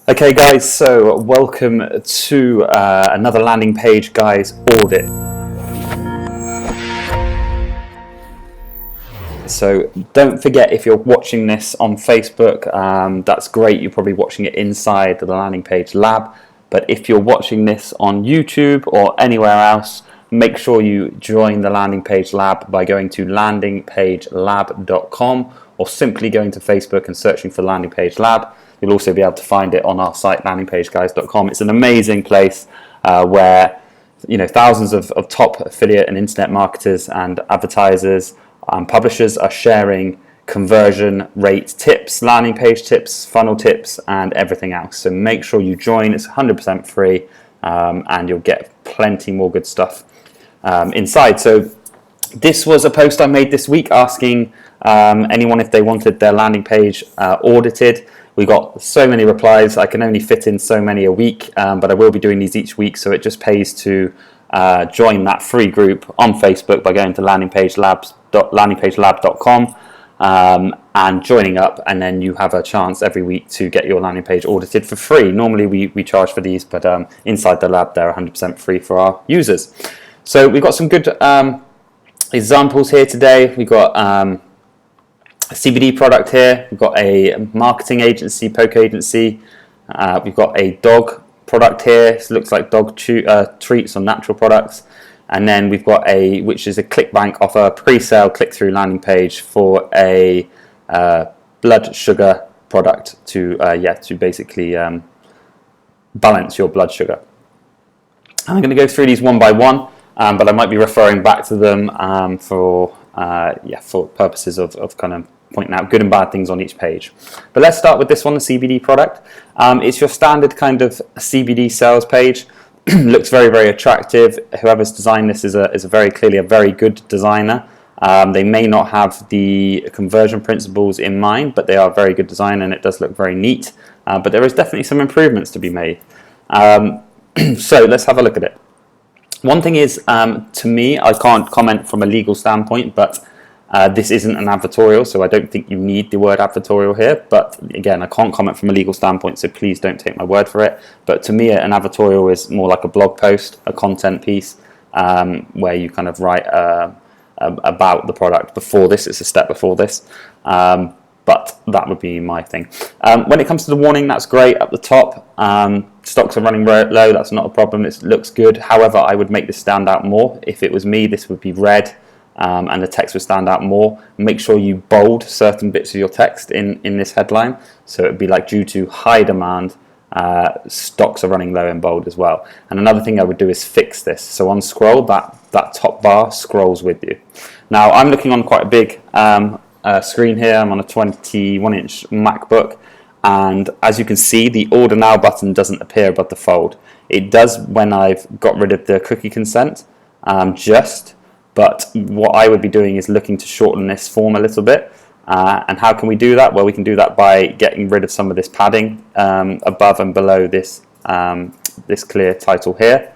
Okay guys, so welcome to another landing page guys audit. So don't forget, if you're watching this on Facebook, that's great, you're probably watching it inside the landing page lab, but if you're watching this on YouTube or anywhere else, make sure you join the landing page lab by going to landingpagelab.com or simply going to Facebook and searching for landing page lab. You'll also be able to find it on our site, landingpageguys.com. It's an amazing place where thousands of top affiliate and internet marketers and advertisers and publishers are sharing conversion rate tips, landing page tips, funnel tips, and everything else. So make sure you join. It's 100% free, and you'll get plenty more good stuff inside. So this was a post I made this week asking anyone if they wanted their landing page audited. We got so many replies. I can only fit in so many a week, but I will be doing these each week, so it just pays to join that free group on Facebook by going to landingpagelab.com and joining up, and then you have a chance every week to get your landing page audited for free. Normally we charge for these, but inside the lab they're 100% free for our users. So we've got some good examples here today. We've got a CBD product here, we've got a marketing agency, poke agency, we've got a dog product here. It looks like dog treats or natural products, and then we've got which is a ClickBank offer pre-sale click-through landing page for a blood sugar product to basically balance your blood sugar. I'm going to go through these one by one, but I might be referring back to them for purposes of kind of pointing out good and bad things on each page. But let's start with this one, the CBD product. It's your standard kind of CBD sales page. Looks very, very attractive. Whoever's designed this is very clearly a very good designer. They may not have the conversion principles in mind, but they are a very good design, and it does look very neat. But there is definitely some improvements to be made. So let's have a look at it. One thing is, to me, I can't comment from a legal standpoint, but this isn't an advertorial, so I don't think you need the word advertorial here. But again, I can't comment from a legal standpoint, so please don't take my word for it. But to me, an advertorial is more like a blog post, a content piece, where you kind of write about the product before this. It's a step before this. But that would be my thing. When it comes to the warning, that's great up the top. Stocks are running low, that's not a problem. It looks good. However, I would make this stand out more. If it was me, this would be red. And the text would stand out more. Make sure you bold certain bits of your text in this headline. So it would be like, due to high demand, stocks are running low in bold as well. And another thing I would do is fix this. So on scroll, that top bar scrolls with you. Now I'm looking on quite a big screen here. I'm on a 21-inch MacBook. And as you can see, the Order Now button doesn't appear above the fold. It does when I've got rid of the cookie consent, but what I would be doing is looking to shorten this form a little bit. And how can we do that? Well, we can do that by getting rid of some of this padding above and below this clear title here.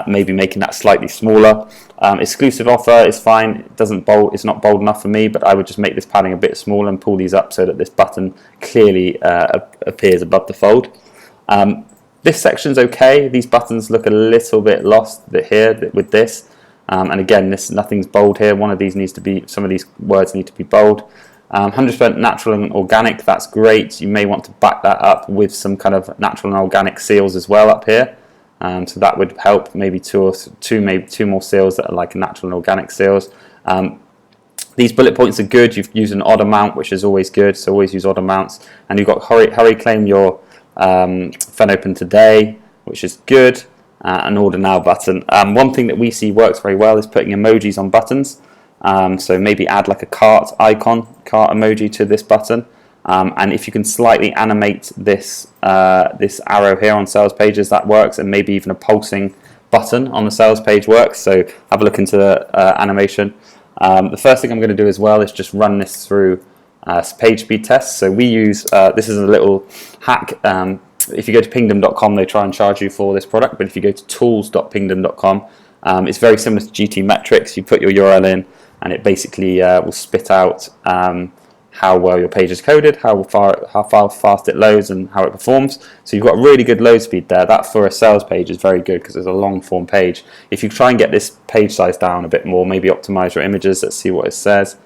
Maybe making that slightly smaller. Exclusive offer is fine. It's not bold enough for me, but I would just make this padding a bit smaller and pull these up so that this button clearly appears above the fold. This section's okay. These buttons look a little bit lost here with this. And again, nothing's bold here. Some of these words need to be bold. 100% natural and organic, that's great. You may want to back that up with some kind of natural and organic seals as well up here. So that would help, maybe two more seals that are like natural and organic seals. These bullet points are good. You've used an odd amount, which is always good, so always use odd amounts. And you've got hurry claim your Fen Open today, which is good. An Order Now button. One thing that we see works very well is putting emojis on buttons. So maybe add like a cart emoji to this button. And if you can slightly animate this arrow here on sales pages, that works. And maybe even a pulsing button on the sales page works. So have a look into animation. The first thing I'm going to do as well is just run this through page speed tests. So we use, this is a little hack. If you go to pingdom.com, they try and charge you for this product, but if you go to tools.pingdom.com, it's very similar to GTmetrix. You put your URL in, and it basically will spit out how well your page is coded, how fast it loads, and how it performs. So you've got really good load speed there. That for a sales page is very good because it's a long form page. If you try and get this page size down a bit more, maybe optimize your images. Let's see what it says.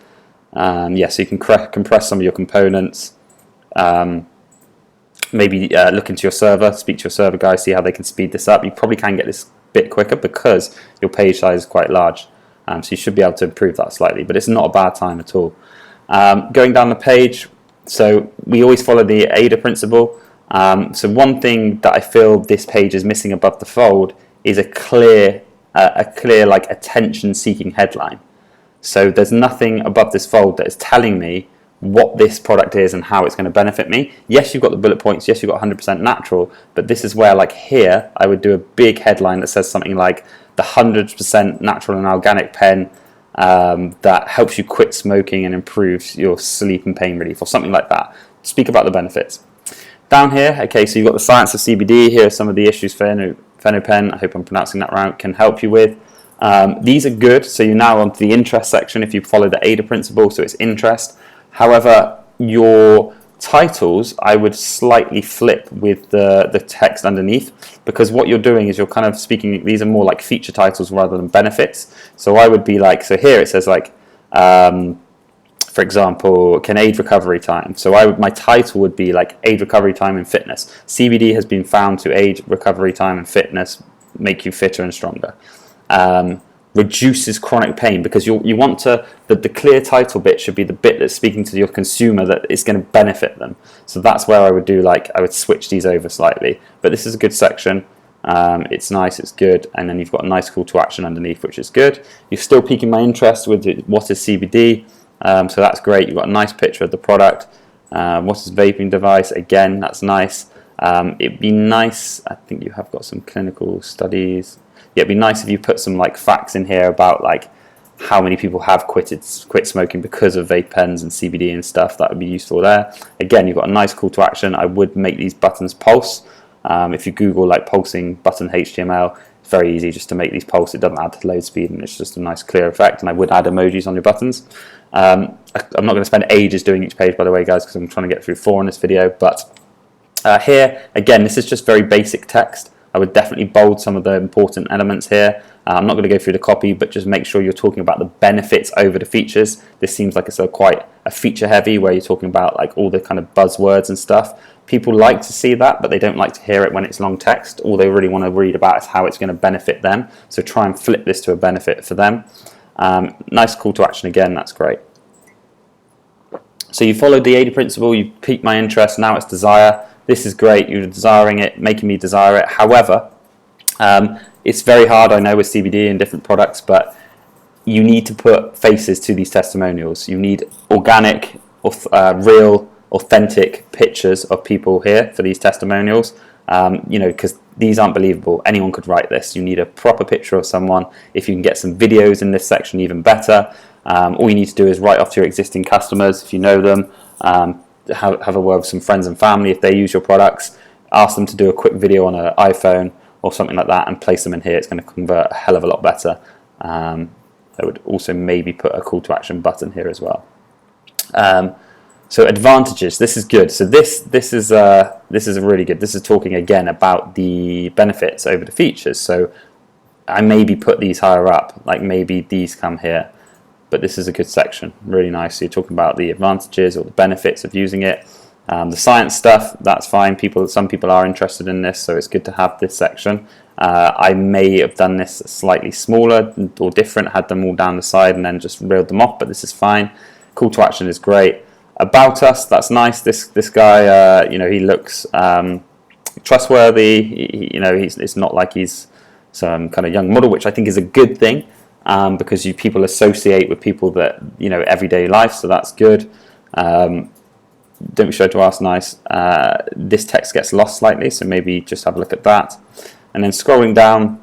Yeah, so you can compress some of your components. Maybe look into your server, speak to your server guys, see how they can speed this up. You probably can get this a bit quicker because your page size is quite large. So you should be able to improve that slightly, but it's not a bad time at all. Going down the page, so we always follow the AIDA principle. So one thing that I feel this page is missing above the fold is a clear like attention-seeking headline. So there's nothing above this fold that is telling me what this product is and how it's going to benefit me. Yes, you've got the bullet points. Yes, you've got 100% natural, but this is where, like here, I would do a big headline that says something like the 100% natural and organic pen that helps you quit smoking and improves your sleep and pain relief, or something like that. Speak about the benefits. Down here, okay, so you've got the science of CBD. Here are some of the issues PhenoPen, I hope I'm pronouncing that right, can help you with. These are good, so you're now onto the interest section if you follow the AIDA principle, so it's interest. However, your titles, I would slightly flip with the text underneath, because what you're doing is you're kind of speaking, these are more like feature titles rather than benefits. So I would be like, so here it says like, for example, can aid recovery time. So my title would be like aid recovery time in fitness. CBD has been found to aid recovery time and fitness, make you fitter and stronger. Reduces chronic pain, because you want to, the clear title bit should be the bit that's speaking to your consumer that is going to benefit them. So that's where I would do, like, I would switch these over slightly. But this is a good section. It's nice, it's good, and then you've got a nice call to action underneath, which is good. You're still piquing my interest with what is CBD, so that's great. You've got a nice picture of the product. What is vaping device? Again, that's nice. It'd be nice, I think you have got some clinical studies. Yeah, it'd be nice if you put some like facts in here about like how many people have quit smoking because of vape pens and CBD and stuff. That would be useful there. Again, you've got a nice call to action. I would make these buttons pulse. If you Google like pulsing button HTML, it's very easy just to make these pulse. It doesn't add to load speed, and it's just a nice clear effect. And I would add emojis on your buttons. I'm not going to spend ages doing each page, by the way, guys, because I'm trying to get through 4 in this video. But here, again, this is just very basic text. I would definitely bold some of the important elements here. I'm not going to go through the copy, but just make sure you're talking about the benefits over the features. This seems like it's quite a feature heavy, where you're talking about like all the kind of buzzwords and stuff. People like to see that, but they don't like to hear it when it's long text. All they really want to read about is how it's going to benefit them. So try and flip this to a benefit for them. Nice call to action again, that's great. So you followed the AIDA principle, you piqued my interest, now it's desire. This is great, you're desiring it, making me desire it. However, it's very hard, I know, with CBD and different products, but you need to put faces to these testimonials. You need organic, real, authentic pictures of people here for these testimonials, because these aren't believable. Anyone could write this. You need a proper picture of someone. If you can get some videos in this section, even better. All you need to do is write off to your existing customers, if you know them, have a word with some friends and family if they use your products, ask them to do a quick video on an iPhone or something like that and place them in here. It's going to convert a hell of a lot better. I would also maybe put a call to action button here as well. So advantages, this is good. So this is really good. This is talking again about the benefits over the features. So I maybe put these higher up, like maybe these come here. But this is a good section, really nice. So you're talking about the advantages or the benefits of using it. The science stuff, that's fine. Some people are interested in this, so it's good to have this section. I may have done this slightly smaller or different, had them all down the side and then just reeled them off, but this is fine. Call to action is great. About us, that's nice. This guy, he looks trustworthy. It's not like he's some kind of young model, which I think is a good thing. Because people associate with people that, everyday life, so that's good. Don't be sure to ask, nice. This text gets lost slightly, so maybe just have a look at that. And then scrolling down,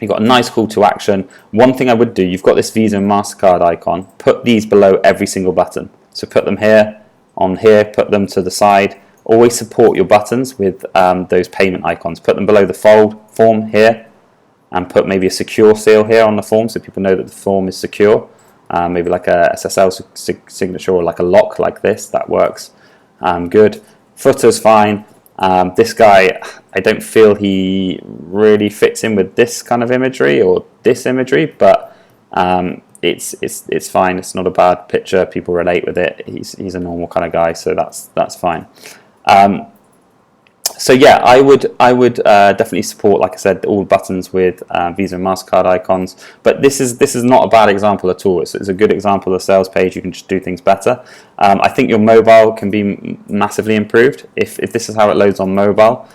you've got a nice call to action. One thing I would do, you've got this Visa and MasterCard icon, put these below every single button. So put them here, on here, put them to the side. Always support your buttons with those payment icons. Put them below the form here, and put maybe a secure seal here on the form so people know that the form is secure. maybe like a SSL signature or like a lock like this, that works good. Footer's fine. This guy, I don't feel he really fits in with this kind of imagery or this imagery, but it's fine. It's not a bad picture. People relate with it. He's a normal kind of guy, so that's fine. So yeah, I would definitely support, like I said, all buttons with Visa and MasterCard icons. But this is not a bad example at all. It's a good example of a sales page. You can just do things better. I think your mobile can be massively improved. If this is how it loads on mobile,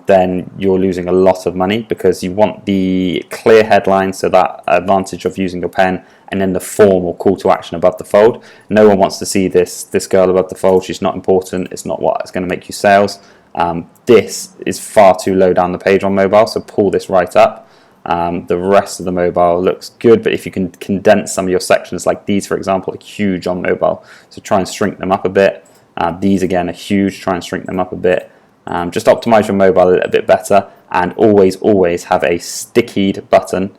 then you're losing a lot of money, because you want the clear headline, so that advantage of using your pen, and then the form or call to action above the fold. No one wants to see this girl above the fold. She's not important. It's not what's going to make you sales. This is far too low down the page on mobile, so pull this right up. The rest of the mobile looks good, but if you can condense some of your sections, like these for example, are huge on mobile, so try and shrink them up a bit. These again are huge, try and shrink them up a bit. Just optimize your mobile a little bit better, and always have a stickied button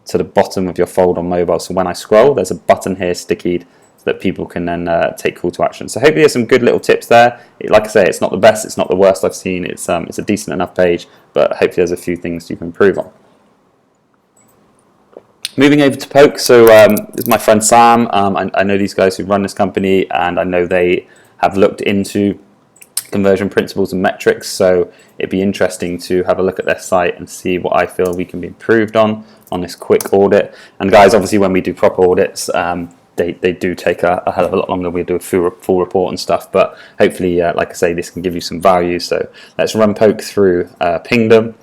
to the bottom of your fold on mobile. So when I scroll, there's a button here stickied, that people can then take call to action. So hopefully there's some good little tips there. Like I say, it's not the best, it's not the worst I've seen. It's a decent enough page, but hopefully there's a few things you can improve on. Moving over to Poke. So this is my friend Sam. I know these guys who run this company, and I know they have looked into conversion principles and metrics. So it'd be interesting to have a look at their site and see what I feel we can be improved on this quick audit. And guys, obviously when we do proper audits, they do take a hell of a lot longer. We do a full report and stuff, but hopefully, like I say, this can give you some value. So let's run Poke through Pingdom.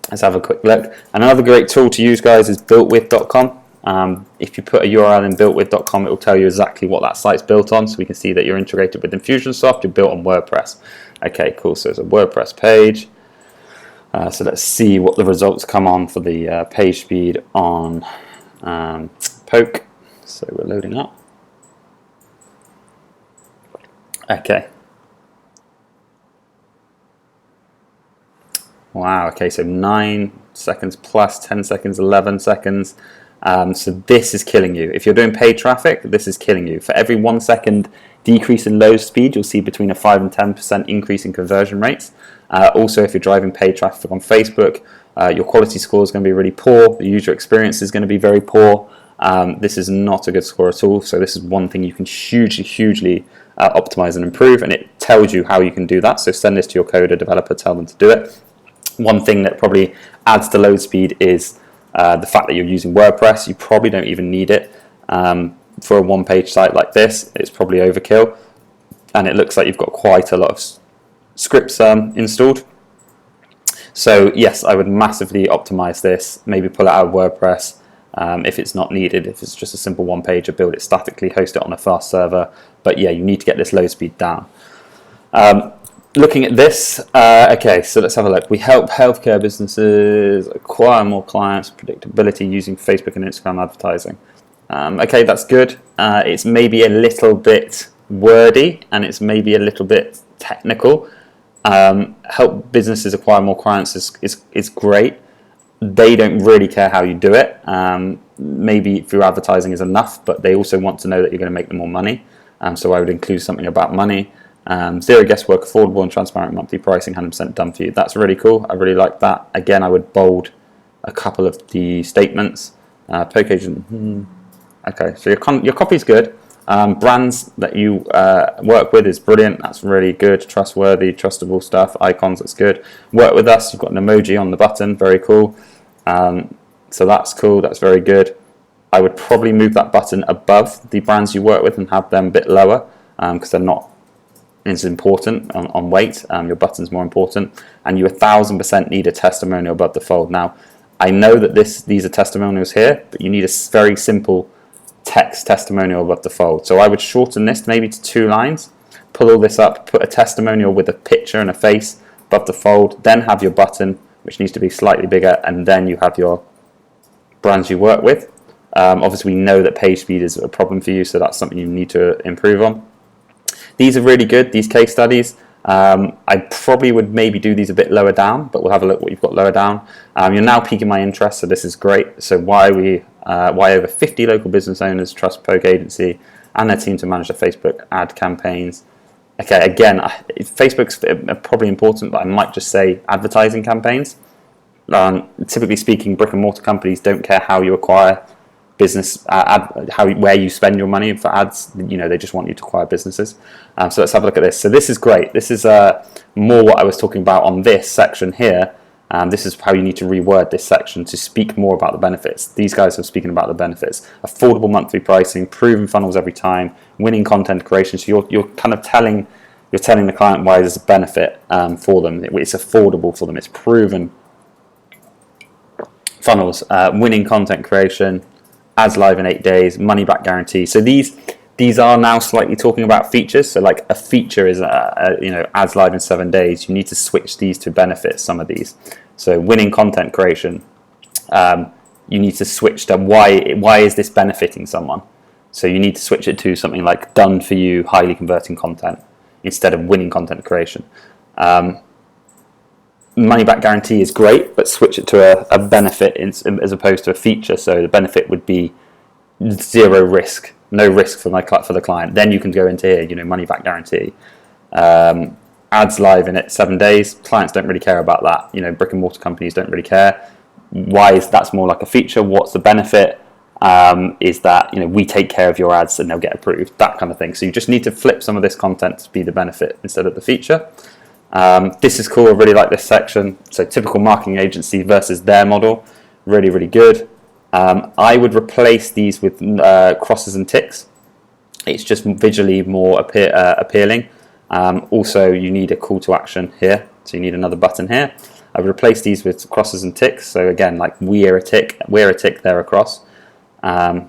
Let's have a quick look. And another great tool to use, guys, is builtwith.com. If you put a URL in builtwith.com, it will tell you exactly what that site's built on, so we can see that you're integrated with Infusionsoft, you're built on WordPress. Okay, cool, so it's a WordPress page. So let's see what the results come on for the page speed on Poke. So we're loading up. Okay. Wow, okay, so 9 seconds plus 10 seconds, 11 seconds. So this is killing you. If you're doing paid traffic, this is killing you. For every 1 second decrease in load speed, you'll see between a 5 and 10% increase in conversion rates. Also, if you're driving paid traffic on Facebook, your quality score is going to be really poor. The user experience is going to be very poor. This is not a good score at all. So this is one thing you can hugely optimize and improve, and it tells you how you can do that. So send this to your coder, developer, tell them to do it. One thing that probably adds to load speed is the fact that you're using WordPress. You probably don't even need it. For a one-page site like this, it's probably overkill, and it looks like you've got quite a lot of scripts installed. So yes, I would massively optimize this, maybe pull it out of WordPress if it's not needed. If it's just a simple one-pager, build it statically, host it on a fast server. But yeah, you need to get this load speed down. Looking at this, okay, so let's have a look. We help healthcare businesses acquire more clients, predictability using Facebook and Instagram advertising. Okay, that's good. It's maybe a little bit wordy, and it's maybe a little bit technical. Help businesses acquire more clients is great. They don't really care how you do it. Maybe through advertising is enough, but they also want to know that you're going to make them more money. So I would include something about money. Zero guesswork, affordable and transparent monthly pricing, 100% done for you. That's really cool. I really like that. Again, I would bold a couple of the statements. Poke agent. Okay, so your copy is good. Brands that you work with is brilliant. That's really good. Trustworthy, trustable stuff. Icons, that's good. Work with us. You've got an emoji on the button. Very cool. So that's cool. That's very good. I would probably move that button above the brands you work with and have them a bit lower because they're not as important on weight. Your button's more important, and you 1000% need a testimonial above the fold. Now, I know that these are testimonials here, but you need a very simple text testimonial above the fold. So I would shorten this maybe to 2 lines, pull all this up, put a testimonial with a picture and a face above the fold, then have your button, which needs to be slightly bigger, and then you have your brands you work with. Obviously, we know that page speed is a problem for you, so that's something you need to improve on. These are really good, these case studies. I probably would maybe do these a bit lower down, but we'll have a look what you've got lower down. You're now piquing my interest, so this is great. So why are we why over 50 local business owners trust Poke Agency and their team to manage their Facebook ad campaigns. Okay, again, Facebook's probably important, but I might just say advertising campaigns. Typically speaking, brick and mortar companies don't care how you acquire business, where you spend your money for ads. They just want you to acquire businesses. So let's have a look at this. So this is great. This is more what I was talking about on this section here. This is how you need to reword this section to speak more about the benefits. These guys are speaking about the benefits. Affordable monthly pricing, proven funnels every time, winning content creation. So you're kind of telling the client why there's a benefit for them. It's affordable for them. It's proven funnels, winning content creation, ads live in 8 days, money back guarantee. So these are now slightly talking about features. So like a feature is ads live in 7 days. You need to switch these to benefits. Some of these. So winning content creation, you need to switch to why is this benefiting someone? So you need to switch it to something like done for you, highly converting content instead of winning content creation. Money back guarantee is great, but switch it to a benefit as opposed to a feature. So the benefit would be zero risk, no risk for the client. Then you can go into here, money back guarantee. Ads live in 7 days. Clients don't really care about that. Brick and mortar companies don't really care. That's more like a feature. What's the benefit? Is that we take care of your ads and they'll get approved, that kind of thing. So you just need to flip some of this content to be the benefit instead of the feature. This is cool. I really like this section. So typical marketing agency versus their model, really, really good. I would replace these with crosses and ticks. It's just visually more appealing. Also, you need a call to action here, so you need another button here. I would replace these with crosses and ticks. So again, like we're a tick, they're a cross. And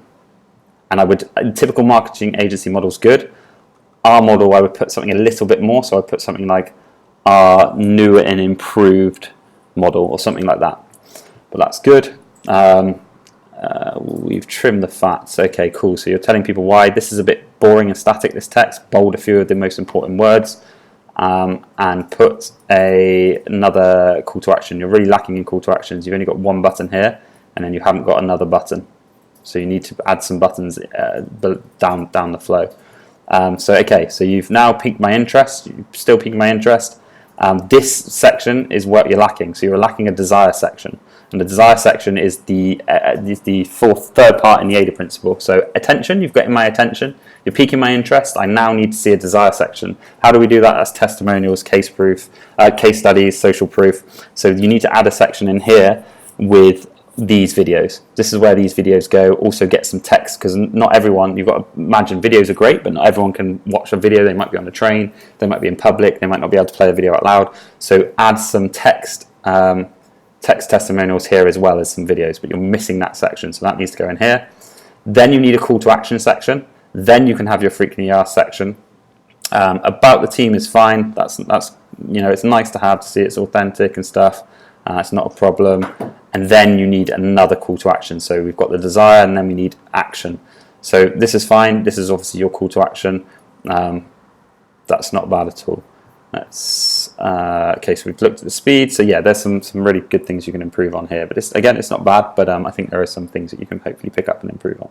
typical marketing agency model is good. Our model, I would put something a little bit more. So I'd put something like our new and improved model or something like that. But that's good. We've trimmed the fat. Okay, cool. So you're telling people why. This is a bit boring and static, this text. Bold a few of the most important words and put another call to action. You're really lacking in call to actions. You've only got one button here and then you haven't got another button. So you need to add some buttons down the flow. So you've now piqued my interest. You've still piqued my interest. This section is what you're lacking. So you're lacking a desire section. And the desire section is the third part in the AIDA principle. So attention, you've got my attention. You're piquing my interest. I now need to see a desire section. How do we do that? That's testimonials, case studies, social proof. So you need to add a section in here with these videos. This is where these videos go. Also get some text, because not everyone, you've got to imagine videos are great, but not everyone can watch a video. They might be on the train, they might be in public, they might not be able to play a video out loud. So add some text testimonials here as well as some videos, but you're missing that section, so that needs to go in here. Then you need a call to action section. Then you can have your frequently asked section. About the team is fine. That's it's nice to have to see it's authentic and stuff. It's not a problem. And then you need another call to action. So we've got the desire and then we need action. So this is fine. This is obviously your call to action. That's not bad at all. Okay, so we've looked at the speed. So yeah, there's some really good things you can improve on here. But it's not bad, but I think there are some things that you can hopefully pick up and improve on.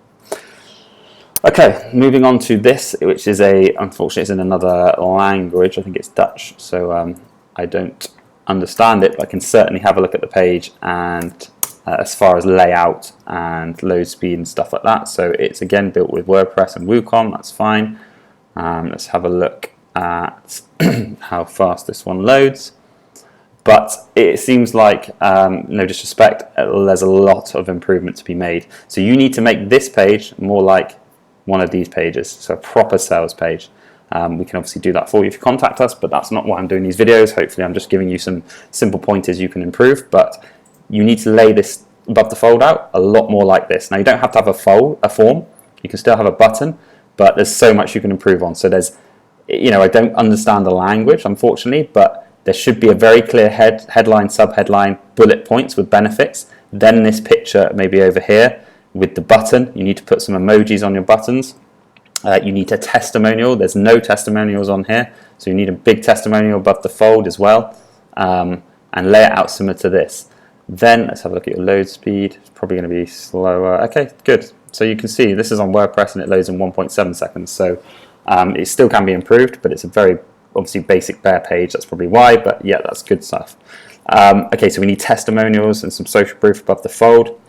Okay, moving on to this, which is unfortunately it's in another language. I think it's Dutch. So I don't understand it, but I can certainly have a look at the page and as far as layout and load speed and stuff like that. So it's again built with WordPress and WooCommerce. That's fine. Let's have a look at how fast this one loads. But it seems like, no disrespect, there's a lot of improvement to be made. So you need to make this page more like one of these pages, so a proper sales page. We can obviously do that for you if you contact us, but that's not why I'm doing these videos. Hopefully I'm just giving you some simple pointers you can improve, but you need to lay this above the fold out a lot more like this. Now you don't have to have a form, you can still have a button, but there's so much you can improve on. So there's, I don't understand the language, unfortunately, but there should be a very clear headline, sub-headline, bullet points with benefits. Then this picture maybe over here with the button. You need to put some emojis on your buttons. You need a testimonial. There's no testimonials on here, so you need a big testimonial above the fold as well, and lay it out similar to this. Then let's have a look at your load speed. It's probably going to be slower. Okay, good. So you can see this is on WordPress and it loads in 1.7 seconds. So it still can be improved, but it's a very obviously basic bare page. That's probably why, but yeah, that's good stuff. Okay, so we need testimonials and some social proof above the fold.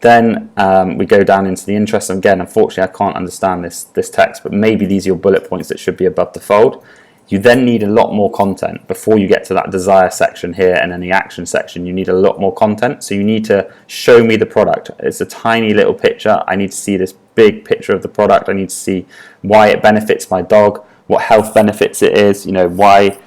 Then we go down into the interest. And again, unfortunately, I can't understand this text, but maybe these are your bullet points that should be above the fold. You then need a lot more content before you get to that desire section here and then the action section. You need a lot more content. So you need to show me the product. It's a tiny little picture. I need to see this big picture of the product. I need to see why it benefits my dog, what health benefits it is, why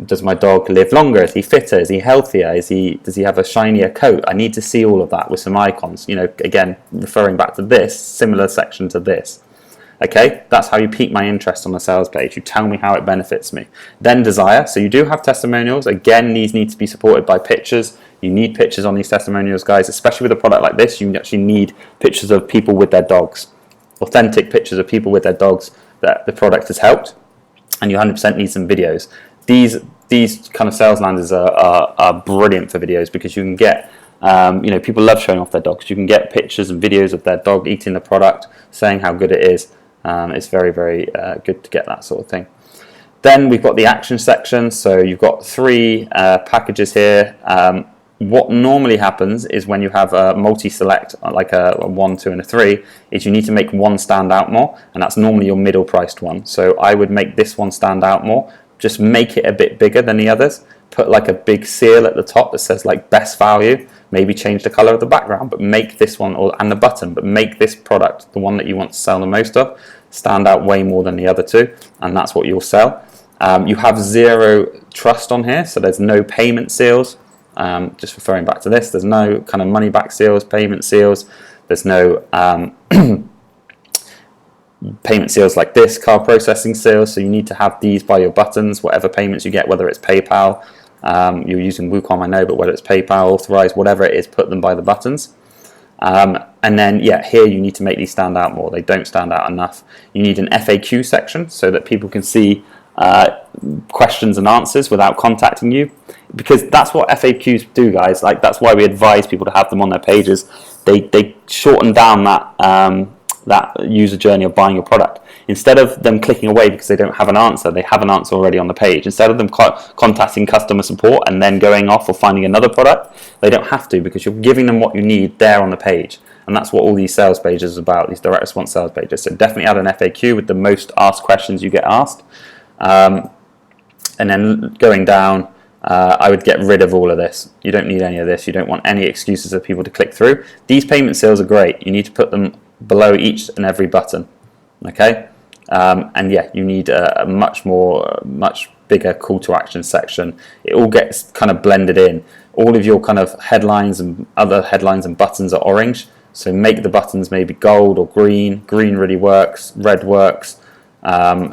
does my dog live longer? Is he fitter? Is he healthier? Does he have a shinier coat? I need to see all of that with some icons. Again, referring back to this, similar section to this. Okay, that's how you pique my interest on the sales page. You tell me how it benefits me. Then desire. So you do have testimonials. Again, these need to be supported by pictures. You need pictures on these testimonials, guys, especially with a product like this. You actually need pictures of people with their dogs, authentic pictures of people with their dogs that the product has helped. And you 100% need some videos. These kind of sales landers are brilliant for videos because you can get, people love showing off their dogs. You can get pictures and videos of their dog eating the product, saying how good it is. It's very, very good to get that sort of thing. Then we've got the action section. So you've got 3 packages here. What normally happens is when you have a multi-select, like a 1, 2, and a 3, is you need to make one stand out more, and that's normally your middle priced one. So I would make this one stand out more. Just make it a bit bigger than the others. Put like a big seal at the top that says like best value. Maybe change the color of the background, but make this one, and the button, but make this product, the one that you want to sell the most of, stand out way more than the other 2, and that's what you'll sell. You have 0 trust on here, so there's no payment seals. Just referring back to this, there's no kind of money back seals, payment seals. There's no payment seals like this, card processing seals. So you need to have these by your buttons, whatever payments you get, whether it's PayPal. You're using WooCom, I know, but whether it's PayPal, authorized, whatever it is, put them by the buttons. And then, here you need to make these stand out more. They don't stand out enough. You need an FAQ section so that people can see questions and answers without contacting you, because that's what FAQs do, guys. Like, that's why we advise people to have them on their pages. They shorten down that user journey of buying your product. Instead of them clicking away because they don't have an answer, they have an answer already on the page. Instead of them contacting customer support and then going off or finding another product, they don't have to, because you're giving them what you need there on the page. And that's what all these sales pages are about, these direct response sales pages. So definitely add an FAQ with the most asked questions you get asked. And then going down, I would get rid of all of this. You don't need any of this. You don't want any excuses for people to click through. These payment seals are great. You need to put them below each and every button. Okay? And you need a much bigger call to action section. It all gets kind of blended in. All of your kind of headlines and other headlines and buttons are orange. So make the buttons maybe gold or green. Green really works. Red works.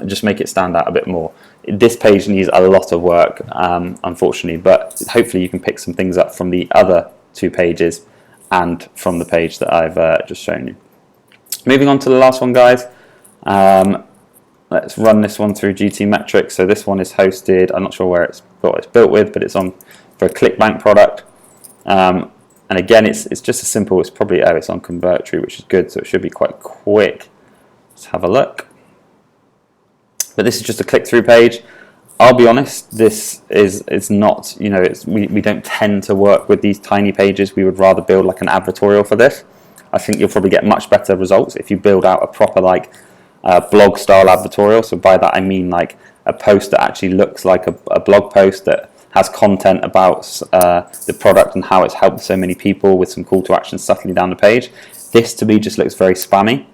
Just make it stand out a bit more. This page needs a lot of work, unfortunately, but hopefully you can pick some things up from the other 2 pages and from the page that I've just shown you. Moving on to the last one, guys. Let's run this one through GTmetrix. So this one is hosted, I'm not sure what it's built with, but it's on for a ClickBank product. And again, it's just as simple. It's probably, it's on Convertri, which is good, so it should be quite quick. Let's have a look. But this is just a click-through page. I'll be honest, this is not, we don't tend to work with these tiny pages. We would rather build like an advertorial for this. I think you'll probably get much better results if you build out a proper blog style advertorial. So by that I mean like a post that actually looks like a blog post that has content about the product and how it's helped so many people with some call to action subtly down the page. This to me just looks very spammy.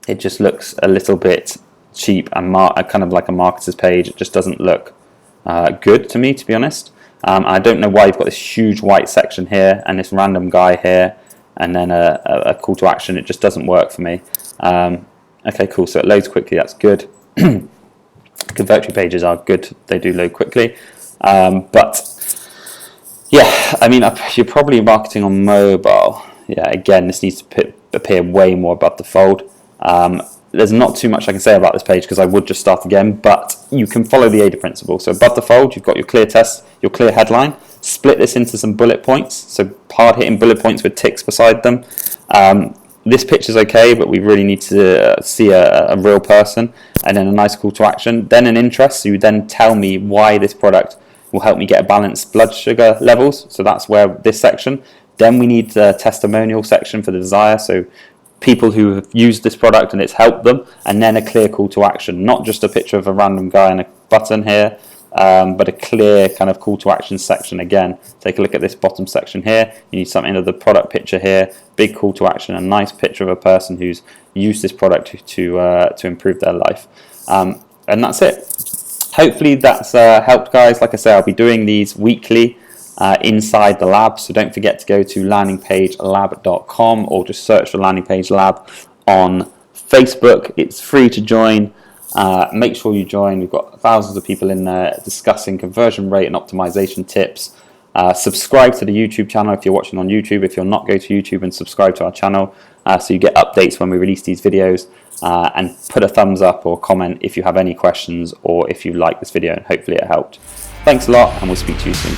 It just looks a little bit cheap and kind of like a marketer's page. It just doesn't look good to me, to be honest. I don't know why you've got this huge white section here and this random guy here and then a call to action. It just doesn't work for me. Okay, cool. So it loads quickly. That's good. Convertri pages are good. They do load quickly. But yeah, I mean, you're probably marketing on mobile. Yeah, again, this needs to appear way more above the fold. There's not too much I can say about this page because I would just start again, but you can follow the AIDA principle. So above the fold, you've got your clear text, your clear headline. split this into some bullet points, so hard hitting bullet points with ticks beside them. This picture's okay, but we really need to see a real person, and then a nice call to action, then an interest, so you then tell me why this product will help me get a balanced blood sugar levels, so that's where this section. Then we need the testimonial section for the desire, so people who have used this product and it's helped them, and then a clear call to action, not just a picture of a random guy and a button here, but a clear kind of call to action section. Again, take a look at this bottom section here. You need something of the product picture here, big call to action, a nice picture of a person who's used this product to improve their life, and that's it. Hopefully that's helped, guys. Like I say, I'll be doing these weekly inside the lab, so don't forget to go to landingpagelab.com or just search for Landing Page Lab on Facebook. It's free to join. Make sure you join. We've got thousands of people in there discussing conversion rate and optimization tips. Subscribe to the YouTube channel if you're watching on YouTube. If you're not, go to YouTube and subscribe to our channel so you get updates when we release these videos, and put a thumbs up or comment if you have any questions or if you like this video, and hopefully it helped. Thanks a lot, and we'll speak to you soon.